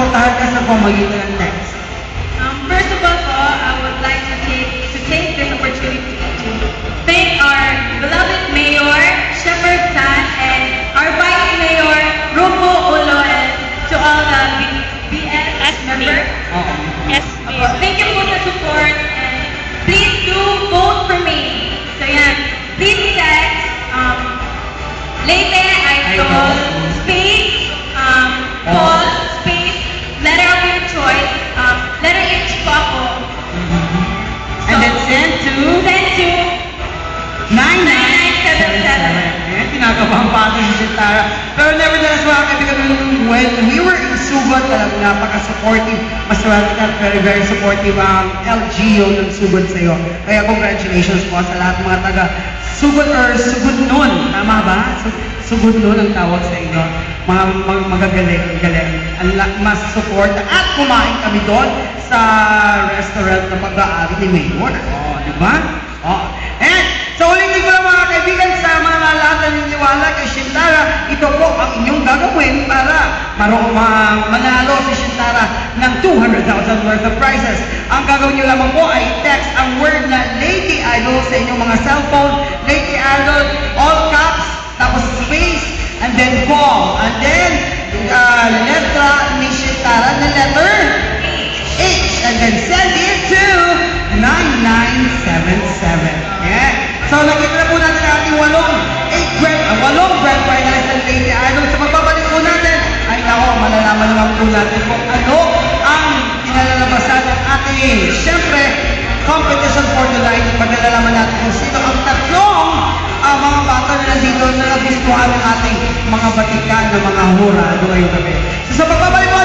suportahan ka sa pamagitan ng text? First of all, I would like to take this opportunity to thank our beloved Mayor, Shepherd Tan, and our Vice Mayor, Rupo Ulo, and to all the BS members. Thank you for the support, and please do vote for me. So yeah, please text Leyte Idol space Paul space letter of your choice, letter H po ako. And then send to 9977. Ayan, kinakabahan pa atin si Tara. Pero nevertheless, mga kaibigan, when we were in Sugot, talagang napaka-supportive. Masarap ka, very supportive ang LGO ng Sugot sa'yo. Kaya congratulations po sa lahat mga taga Sugot or Sugot nun. Tama ba? Sugot nun ang tawag sa inyo. Mga magagaling. Mas support. At kumain kami doon sa restaurant na pag-aari ni Mayor. Di ba? And so ulitin ko lang mga kaibigan sa mga lahat na niniwala kay Shintara, ito po ang inyong gagawin para manalo si Shintara ng 200,000 worth of prizes. Ang gagawin nyo lamang po ay text ang word na Leyte Idol sa inyong mga cellphone. Leyte Idol, all caps, tapos space, and then call. And then, letra ni Shintara na letter H. And then send it to 9977. Yeah. So nakita na po natin ang ating walong grand finalist ng Leyte Idol. So magbabalik po natin, ay nako, malalaman naman po natin kung ano ang pinalalabasan ng ating, syempre, competition for the night. Pagkalalaman natin kung sino ang tatlong mga bata na nandito na nagustuhan ng ating mga batikan ng mga hurado ngayong gabi. So sa pagbabalik po